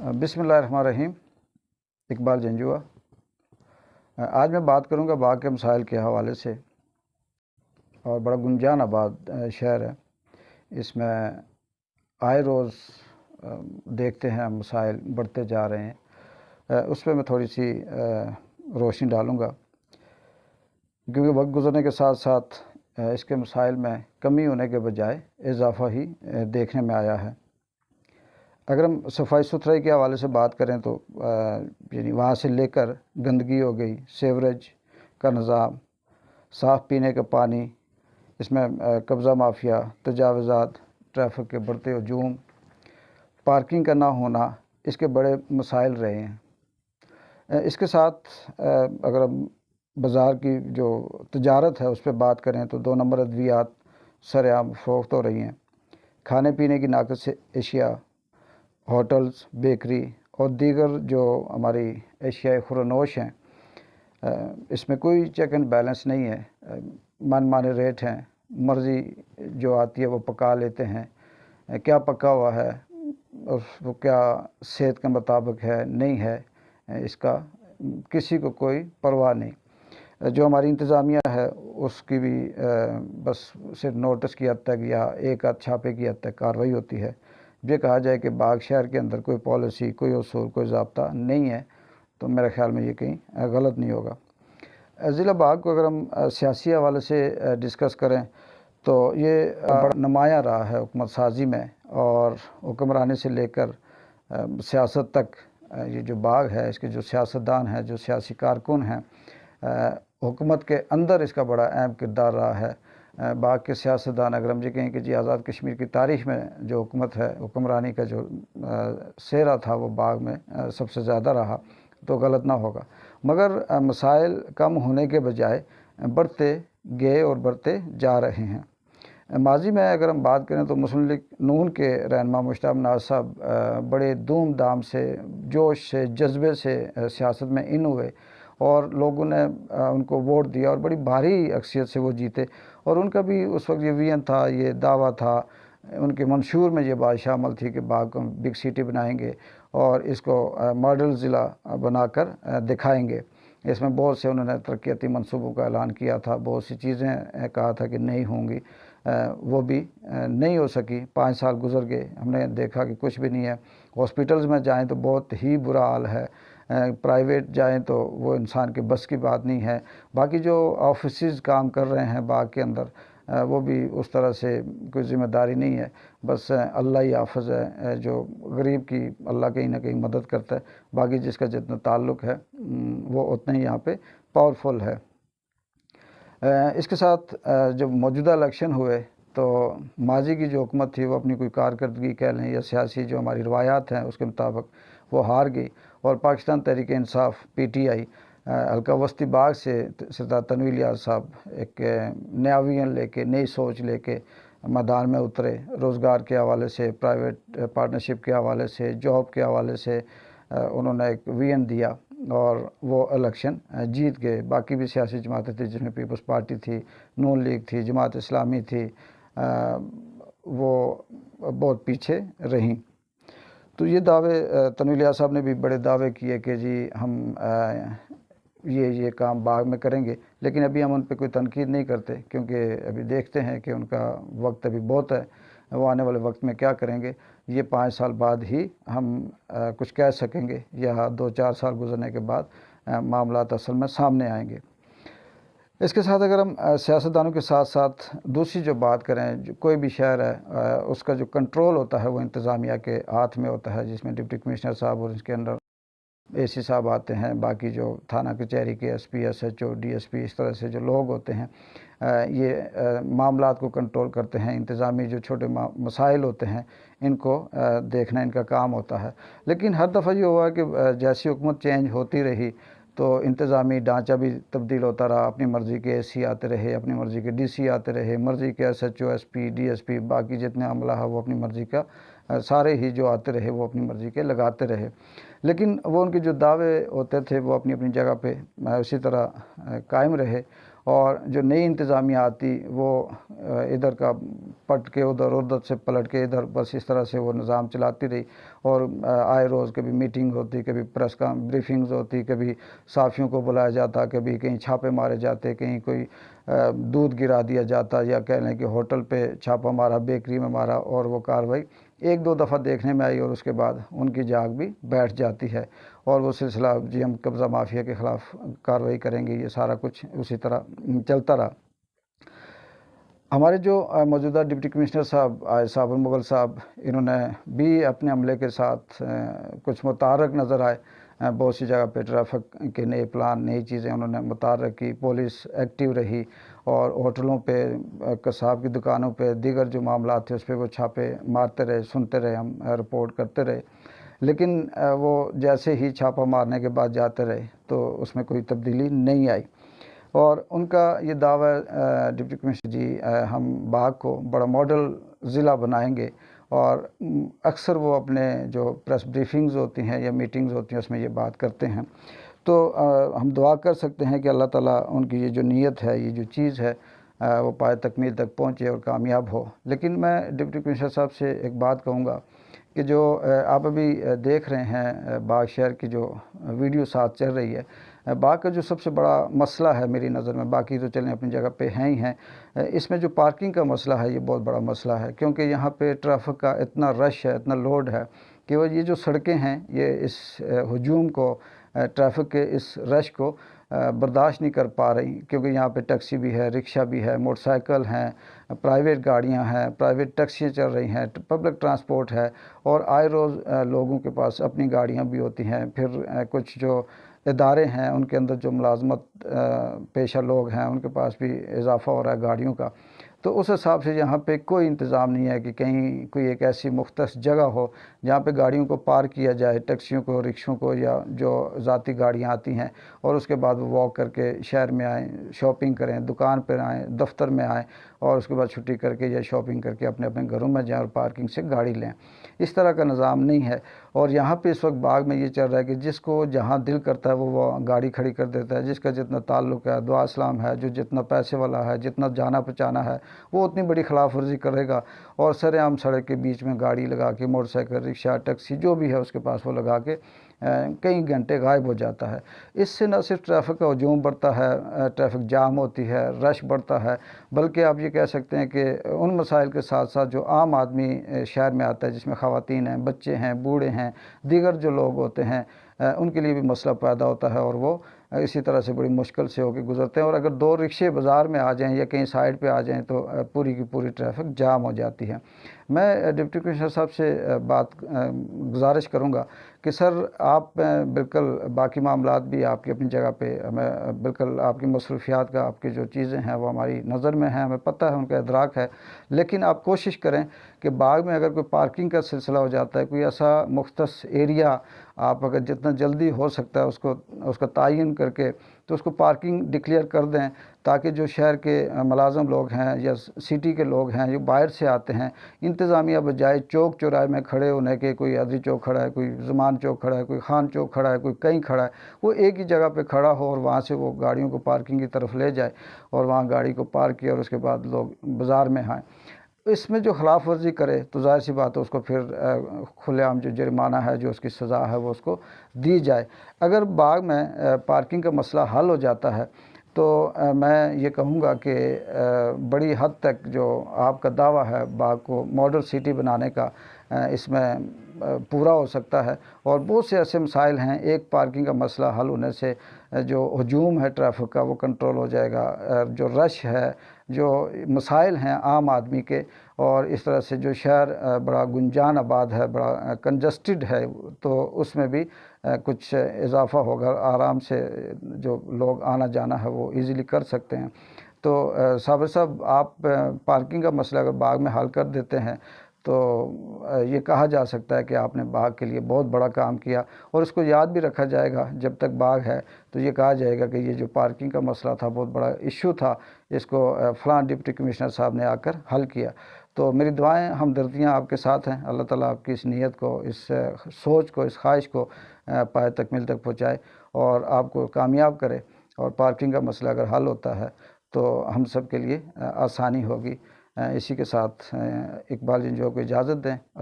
بسم اللہ الرحمن الرحیم۔ اقبال جنجوعہ۔ آج میں بات کروں گا باغ کے مسائل کے حوالے سے، اور بڑا گنجان آباد شہر ہے۔ اس میں آئے روز دیکھتے ہیں مسائل بڑھتے جا رہے ہیں۔ اس پہ میں تھوڑی سی روشنی ڈالوں گا، کیونکہ وقت گزرنے کے ساتھ ساتھ اس کے مسائل میں کمی ہونے کے بجائے اضافہ ہی دیکھنے میں آیا ہے۔ اگر ہم صفائی ستھرائی کے حوالے سے بات کریں تو یعنی وہاں سے لے کر گندگی ہو گئی، سیوریج کا نظام، صاف پینے کا پانی، اس میں قبضہ مافیا، تجاوزات، ٹریفک کے بڑھتے ہجوم، پارکنگ کا نہ ہونا، اس کے بڑے مسائل رہے ہیں۔ اس کے ساتھ اگر ہم بازار کی جو تجارت ہے اس پہ بات کریں تو 2 نمبر ادویات سرعام فروخت ہو رہی ہیں۔ کھانے پینے کی ناقص اشیاء، ہوٹلز، بیکری اور دیگر جو ہماری اشیاء خورنوش ہیں، اس میں کوئی چیک اینڈ بیلنس نہیں ہے۔ من مانے ریٹ ہیں، مرضی جو آتی ہے وہ پکا لیتے ہیں۔ کیا پکا ہوا ہے اور وہ کیا صحت کے مطابق ہے نہیں ہے، اس کا کسی کو کوئی پرواہ نہیں۔ جو ہماری انتظامیہ ہے اس کی بھی بس صرف نوٹس کی حد تک یا ایک آدھ چھاپے کی حد تک کارروائی ہوتی ہے۔ یہ کہا جائے کہ باغ شہر کے اندر کوئی پالیسی، کوئی اصول، کوئی ضابطہ نہیں ہے تو میرے خیال میں یہ کہیں غلط نہیں ہوگا۔ ضلع باغ کو اگر ہم سیاسی حوالے سے ڈسکس کریں تو یہ بڑا نمایاں رہا ہے حکومت سازی میں، اور حکمرانی سے لے کر سیاست تک یہ جو باغ ہے، اس کے جو سیاستدان ہیں، جو سیاسی کارکن ہیں، حکومت کے اندر اس کا بڑا اہم کردار رہا ہے۔ باغ کے سیاستدان، اگر ہم یہ کہیں کہ جی آزاد کشمیر کی تاریخ میں جو حکومت ہے، حکمرانی کا جو سہرا تھا وہ باغ میں سب سے زیادہ رہا، تو غلط نہ ہوگا۔ مگر مسائل کم ہونے کے بجائے بڑھتے گئے اور بڑھتے جا رہے ہیں۔ ماضی میں اگر ہم بات کریں تو مسلم لیگ نون کے رہنما مشتاق نواز صاحب بڑے دھوم دھام سے، جوش سے، جذبے سے سیاست میں ان ہوئے، اور لوگوں نے ان کو ووٹ دیا اور بڑی بھاری اکثریت سے وہ جیتے۔ اور ان کا بھی اس وقت یہ ویژن تھا، یہ دعویٰ تھا، ان کے منشور میں یہ بات شامل تھی کہ باغ کو ہم بگ سٹی بنائیں گے اور اس کو ماڈل ضلع بنا کر دکھائیں گے۔ اس میں بہت سے انہوں نے ترقیاتی منصوبوں کا اعلان کیا تھا، بہت سی چیزیں کہا تھا کہ نہیں ہوں گی، وہ بھی نہیں ہو سکی۔ 5 سال گزر گئے، ہم نے دیکھا کہ کچھ بھی نہیں ہے۔ ہاسپٹلز میں جائیں تو بہت ہی برا حال ہے، پرائیویٹ جائیں تو وہ انسان کے بس کی بات نہیں ہے۔ باقی جو آفیسز کام کر رہے ہیں باغ کے اندر، وہ بھی اس طرح سے کوئی ذمہ داری نہیں ہے، بس اللہ ہی حافظ ہے، جو غریب کی اللہ کہیں نہ کہیں مدد کرتا ہے۔ باقی جس کا جتنا تعلق ہے وہ اتنا ہی یہاں پہ پاورفل ہے۔ اس کے ساتھ جب موجودہ الیکشن ہوئے تو ماضی کی جو حکومت تھی وہ اپنی کوئی کارکردگی کہہ لیں یا سیاسی جو ہماری روایات ہیں اس کے مطابق وہ ہار گئی، اور پاکستان تحریک انصاف PTI حلقہ وسطی باغ سے سردار تنویر الیاس صاحب ایک نیا ویژن لے کے، نئی سوچ لے کے میدان میں اترے۔ روزگار کے حوالے سے، پرائیویٹ پارٹنرشپ کے حوالے سے، جاب کے حوالے سے انہوں نے ایک ویژن دیا اور وہ الیکشن جیت گئے۔ باقی بھی سیاسی جماعتیں تھیں جس میں پیپلز پارٹی تھی، نون لیگ تھی، جماعت اسلامی تھی، وہ بہت پیچھے رہیں۔ تو یہ دعوے تنویر الیاس صاحب نے بھی بڑے دعوے کیے کہ جی ہم یہ کام باغ میں کریں گے، لیکن ابھی ہم ان پہ کوئی تنقید نہیں کرتے، کیونکہ ابھی دیکھتے ہیں کہ ان کا وقت ابھی بہت ہے، وہ آنے والے وقت میں کیا کریں گے یہ 5 سال بعد ہی ہم کچھ کہہ سکیں گے، یا 2-4 سال گزرنے کے بعد معاملات اصل میں سامنے آئیں گے۔ اس کے ساتھ اگر ہم سیاستدانوں کے ساتھ ساتھ دوسری جو بات کریں، جو کوئی بھی شہر ہے اس کا جو کنٹرول ہوتا ہے وہ انتظامیہ کے ہاتھ میں ہوتا ہے، جس میں ڈپٹی کمشنر صاحب اور اس کے اندر AC صاحب آتے ہیں، باقی جو تھانہ کچہری کے SP SHO DSP اس طرح سے جو لوگ ہوتے ہیں یہ معاملات کو کنٹرول کرتے ہیں۔ انتظامی جو چھوٹے مسائل ہوتے ہیں ان کو دیکھنا ان کا کام ہوتا ہے۔ لیکن ہر دفعہ یہ ہوا کہ جیسی حکومت چینج ہوتی رہی تو انتظامی ڈھانچہ بھی تبدیل ہوتا رہا، اپنی مرضی کے AC آتے رہے، اپنی مرضی کے DC آتے رہے، مرضی کے SHO SP DSP باقی جتنے عملہ ہے وہ اپنی مرضی کا سارے ہی جو آتے رہے وہ اپنی مرضی کے لگاتے رہے۔ لیکن وہ ان کے جو دعوے ہوتے تھے وہ اپنی اپنی جگہ پہ اسی طرح قائم رہے، اور جو نئی انتظامیہ آتی وہ ادھر کا پٹ کے ادھر، ادھر سے پلٹ کے ادھر، بس اس طرح سے وہ نظام چلاتی رہی، اور آئے روز کبھی میٹنگ ہوتی، کبھی پریس بریفنگز ہوتی، کبھی صحافیوں کو بلایا جاتا، کبھی کہیں چھاپے مارے جاتے، کہیں کوئی دودھ گرا دیا جاتا، یا کہہ لیں کہ ہوٹل پہ چھاپا مارا، بیکری میں مارا، اور وہ کارروائی ایک دو دفعہ دیکھنے میں آئی اور اس کے بعد ان کی جاگ بھی بیٹھ جاتی ہے، اور وہ سلسلہ جی ہم قبضہ مافیا کے خلاف کارروائی کریں گے، یہ سارا کچھ اسی طرح چلتا رہا۔ ہمارے جو موجودہ ڈپٹی کمشنر صاحب آئے صابر مغل صاحب، انہوں نے بھی اپنے عملے کے ساتھ کچھ متحرک نظر آئے، بہت سی جگہ پہ ٹریفک کے نئے پلان، نئی چیزیں انہوں نے متحرک کی، پولیس ایکٹیو رہی، اور ہوٹلوں پہ، قصاب کی دکانوں پہ، دیگر جو معاملات تھے اس پہ وہ چھاپے مارتے رہے، سنتے رہے، ہم رپورٹ کرتے رہے، لیکن وہ جیسے ہی چھاپا مارنے کے بعد جاتے رہے تو اس میں کوئی تبدیلی نہیں آئی۔ اور ان کا یہ دعویٰ ڈپٹی کمشنر جی، ہم باغ کو بڑا ماڈل ضلع بنائیں گے، اور اکثر وہ اپنے جو پریس بریفنگز ہوتی ہیں یا میٹنگز ہوتی ہیں اس میں یہ بات کرتے ہیں، تو ہم دعا کر سکتے ہیں کہ اللہ تعالیٰ ان کی یہ جو نیت ہے، یہ جو چیز ہے، وہ پائے تکمیل تک پہنچے اور کامیاب ہو۔ لیکن میں ڈپٹی کمشنر صاحب سے ایک بات کہوں گا کہ جو آپ ابھی دیکھ رہے ہیں باغ شہر کی جو ویڈیو ساتھ چل رہی ہے، باغ کا جو سب سے بڑا مسئلہ ہے میری نظر میں، باقی تو چلیں اپنی جگہ پہ ہیں ہی ہیں، اس میں جو پارکنگ کا مسئلہ ہے یہ بہت بڑا مسئلہ ہے، کیونکہ یہاں پہ ٹریفک کا اتنا رش ہے، اتنا لوڈ ہے کہ وہ یہ جو سڑکیں ہیں یہ اس ہجوم کو، ٹریفک کے اس رش کو برداشت نہیں کر پا رہی، کیونکہ یہاں پہ ٹیکسی بھی ہے، رکشہ بھی ہے، موٹر سائیکل ہیں، پرائیویٹ گاڑیاں ہیں، پرائیویٹ ٹیکسیاں چل رہی ہیں، پبلک ٹرانسپورٹ ہے، اور آئے روز لوگوں کے پاس اپنی گاڑیاں بھی ہوتی ہیں، پھر کچھ جو ادارے ہیں ان کے اندر جو ملازمت پیشہ لوگ ہیں ان کے پاس بھی اضافہ ہو رہا ہے گاڑیوں کا، تو اس حساب سے یہاں پہ کوئی انتظام نہیں ہے کہ کہیں کوئی ایک ایسی مختص جگہ ہو جہاں پہ گاڑیوں کو پارک کیا جائے، ٹیکسیوں کو، رکشوں کو، یا جو ذاتی گاڑیاں آتی ہیں، اور اس کے بعد وہ واک کر کے شہر میں آئیں، شاپنگ کریں، دکان پر آئیں، دفتر میں آئیں، اور اس کے بعد چھٹی کر کے یا شاپنگ کر کے اپنے اپنے گھروں میں جائیں اور پارکنگ سے گاڑی لیں۔ اس طرح کا نظام نہیں ہے، اور یہاں پہ اس وقت باغ میں یہ چل رہا ہے کہ جس کو جہاں دل کرتا ہے وہ گاڑی کھڑی کر دیتا ہے، جس کا جتنا تعلق ہے، دعا اسلام ہے، جو جتنا پیسے والا ہے، جتنا جانا پہچانا ہے، وہ اتنی بڑی خلاف ورزی کرے گا، اور سر عام سڑک کے بیچ میں گاڑی لگا کے، موٹر سائیکل، رکشہ، ٹیکسی جو بھی ہے اس کے پاس وہ لگا کے کئی گھنٹے غائب ہو جاتا ہے۔ اس سے نہ صرف ٹریفک کا ہجوم بڑھتا ہے، ٹریفک جام ہوتی ہے، رش بڑھتا ہے، بلکہ آپ یہ کہہ سکتے ہیں کہ ان مسائل کے ساتھ ساتھ جو عام آدمی شہر میں آتا ہے، جس میں خواتین ہیں، بچے ہیں، بوڑھے ہیں، دیگر جو لوگ ہوتے ہیں، ان کے لیے بھی مسئلہ پیدا ہوتا ہے، اور وہ اسی طرح سے بڑی مشکل سے ہو کے گزرتے ہیں، اور اگر دو رکشے بازار میں آ جائیں یا کہیں سائڈ پہ آ جائیں تو پوری کی پوری ٹریفک جام ہو جاتی ہے۔ میں ڈپٹی کمشنر صاحب سے گزارش کروں گا کہ سر آپ بالکل باقی معاملات بھی آپ کی اپنی جگہ پہ، ہمیں بالکل آپ کی مصروفیات کا، آپ کی جو چیزیں ہیں وہ ہماری نظر میں ہیں، ہمیں پتہ ہے، ان کا ادراک ہے، لیکن آپ کوشش کریں کہ باغ میں اگر کوئی پارکنگ کا سلسلہ ہو جاتا ہے، کوئی ایسا مختص ایریا آپ اگر جتنا جلدی ہو سکتا ہے اس کا تعین کر کے تو اس کو پارکنگ ڈکلیئر کر دیں، تاکہ جو شہر کے ملازم لوگ ہیں یا سٹی کے لوگ ہیں جو باہر سے آتے ہیں، انتظامیہ بجائے چوک چوراہے میں کھڑے ہونے کے، کوئی ادری چوک کھڑا ہے، کوئی زمان چوک کھڑا ہے، کوئی خان چوک کھڑا ہے، کوئی کہیں کھڑا ہے، وہ ایک ہی جگہ پہ کھڑا ہو اور وہاں سے وہ گاڑیوں کو پارکنگ کی طرف لے جائے، اور وہاں گاڑی کو پارک کیا، اور اس کے بعد لوگ بازار میں آئیں۔ اس میں جو خلاف ورزی کرے تو ظاہر سی بات ہے اس کو پھر کھلے عام جو جرمانہ ہے، جو اس کی سزا ہے، وہ اس کو دی جائے۔ اگر باغ میں پارکنگ کا مسئلہ حل ہو جاتا ہے تو میں یہ کہوں گا کہ بڑی حد تک جو آپ کا دعویٰ ہے باغ کو ماڈل سٹی بنانے کا، اس میں پورا ہو سکتا ہے، اور بہت سے ایسے مسائل ہیں، ایک پارکنگ کا مسئلہ حل ہونے سے جو ہجوم ہے ٹریفک کا وہ کنٹرول ہو جائے گا، جو رش ہے، جو مسائل ہیں عام آدمی کے، اور اس طرح سے جو شہر بڑا گنجان آباد ہے، بڑا کنجسٹڈ ہے، تو اس میں بھی کچھ اضافہ ہوگا، آرام سے جو لوگ آنا جانا ہے وہ ایزیلی کر سکتے ہیں۔ تو صابر صاحب، آپ پارکنگ کا مسئلہ اگر باغ میں حل کر دیتے ہیں تو یہ کہا جا سکتا ہے کہ آپ نے باغ کے لیے بہت بڑا کام کیا، اور اس کو یاد بھی رکھا جائے گا جب تک باغ ہے، تو یہ کہا جائے گا کہ یہ جو پارکنگ کا مسئلہ تھا بہت بڑا ایشو تھا، اس کو فلاں ڈپٹی کمشنر صاحب نے آ کر حل کیا۔ تو میری دعائیں، ہمدردیاں آپ کے ساتھ ہیں، اللہ تعالیٰ آپ کی اس نیت کو، اس سوچ کو، اس خواہش کو پائے تکمیل تک پہنچائے اور آپ کو کامیاب کرے، اور پارکنگ کا مسئلہ اگر حل ہوتا ہے تو ہم سب کے لیے آسانی ہوگی۔ اسی کے ساتھ اقبال جنجوعہ کو اجازت دیں۔